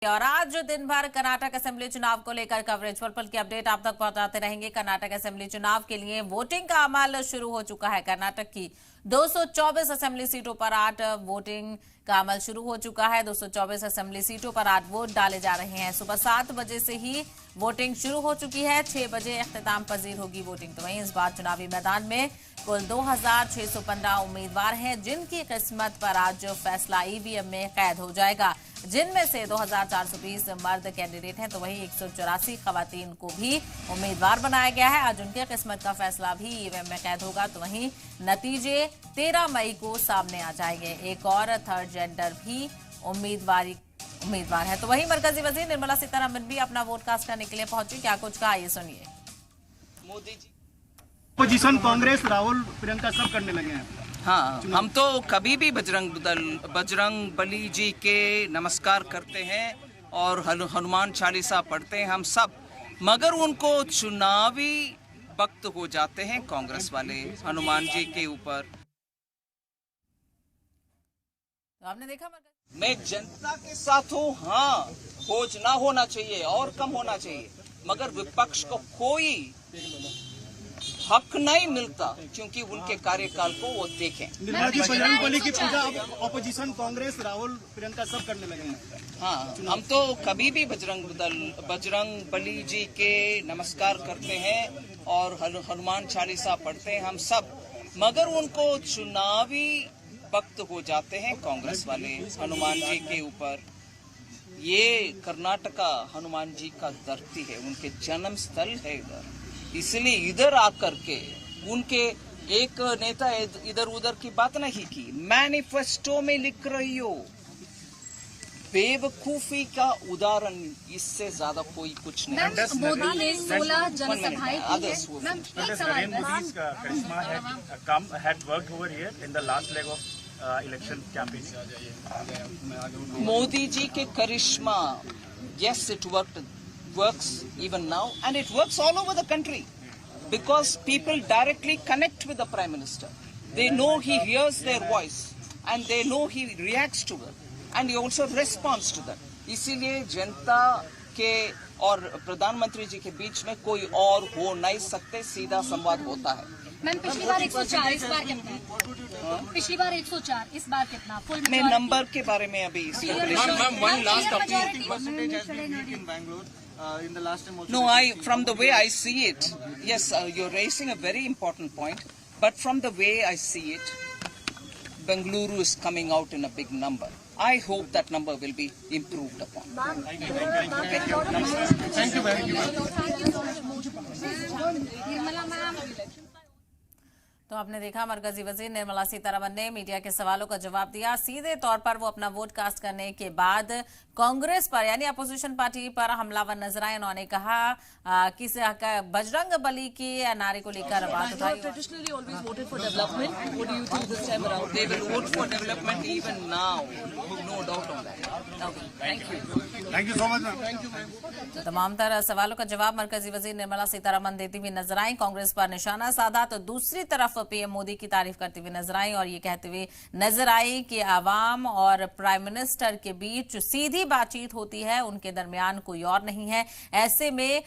और आज दिन भर कर्नाटक असेंबली चुनाव को लेकर कवरेज पल की अपडेट आप तक पहुंचाते रहेंगे। कर्नाटक असेंबली चुनाव के लिए वोटिंग का अमल शुरू हो चुका है। कर्नाटक की 224 असेंबली सीटों पर 8 वोटिंग का अमल शुरू हो चुका है। 224 असेंबली सीटों पर 8 वोट डाले जा रहे हैं। सुबह 7 बजे से ही वोटिंग शुरू हो चुकी है। 6 बजे अख्तिताम पजीर होगी वोटिंग। तो वहीं इस बार चुनावी मैदान में कुल 2615 उम्मीदवार हैं, जिनकी किस्मत पर आज फैसला ईवीएम में कैद हो जाएगा, जिनमें से 2420 मर्द कैंडिडेट हैं, तो वहीं 184 खवातीन को भी उम्मीदवार बनाया गया है। आज उनके किस्मत का फैसला भी ईवीएम में कैद होगा। तो वहीं नतीजे 13 मई को सामने आ जाएंगे। एक और थर्ड जेंडर भी उम्मीदवार है। तो वहीं मरकजी वजीर निर्मला सीतारमण भी अपना वोट कास्ट करने के लिए पहुंची। क्या कुछ कहा, ये सुनिए। मोदी जी, अपोजिशन कांग्रेस, राहुल, प्रियंका सब करने लगे हैं। हाँ, हम तो कभी भी बजरंग बली जी के नमस्कार करते हैं और हनुमान चालीसा पढ़ते हैं हम सब, मगर उनको चुनावी वक्त हो जाते हैं कांग्रेस वाले हनुमान जी के ऊपर। तो आपने देखा, मैं जनता के साथ हूँ। हाँ, खोज ना होना चाहिए और कम होना चाहिए, मगर विपक्ष को कोई हक नहीं मिलता, क्योंकि उनके कार्यकाल को वो देखें। निर्मला जी, बजरंग बली की पूजा अब अपोजिशन कांग्रेस, राहुल, प्रियंका सब करने लगे हैं। हाँ, हम तो कभी भी बजरंग बली जी के नमस्कार करते हैं और हनुमान चालीसा पढ़ते हैं हम सब, मगर उनको चुनावी वक्त हो जाते हैं कांग्रेस वाले हनुमान जी के ऊपर। ये कर्नाटका हनुमान जी का धरती है, उनके जन्म स्थल है इधर, इसलिए इधर आकर के उनके एक नेता इधर उधर की बात नहीं की, मैनिफेस्टो में लिख रही हो। बेवकूफी का उदाहरण इससे ज्यादा कोई कुछ नहीं। मोदी ने 16 जनसभाएं की हैं। मैम, एक सवाल had worked over here in the last leg of election campaign. Modi ji के करिश्मा, yes, it works even now, and it works all over the country because people directly connect with the Prime Minister. They know he hears their voice and they know he reacts to it and he also responds to that. इसीलिए जनता के और प्रधानमंत्री जी के बीच में कोई और हो नहीं सकते, सीधा संवाद होता है। मैम, पिछली बार 104, इस बार कितना? पिछली बार 104, इस बार कितना? फुल मैं नंबर के बारे में अभी No, from the way I see it, yes, you're raising a very important point, but from the way I see it, Bengaluru is coming out in a big number. I hope that number will be improved upon. Thank you very much. तो आपने देखा, मरकजी वजीर निर्मला सीतारमण ने media के सवालों का जवाब दिया। सीधे तौर पर वो अपना वोट कास्ट करने के बाद कांग्रेस पर यानी अपोजिशन पार्टी पर हमलावर नजर आए। उन्होंने कहा कि बजरंग बली के नारे को लेकर बात उठाई। Traditionally always voted for development. What do you think this time around? They will vote for development even now. No doubt on that. Okay, thank you. Thank you so much, ma'am. Thank you, ma'am. तो तमाम तरह सवालों का जवाब मरकजी वजीर निर्मला सीतारमण देती हुई नजर आई। कांग्रेस पर निशाना साधा तो दूसरी तरफ पीएम मोदी की तारीफ करती हुई नजर आई और ये कहते हुए नजर आई कि आवाम और प्राइम मिनिस्टर के बीच सीधी बातचीत होती है, उनके दरमियान कोई और नहीं है। ऐसे में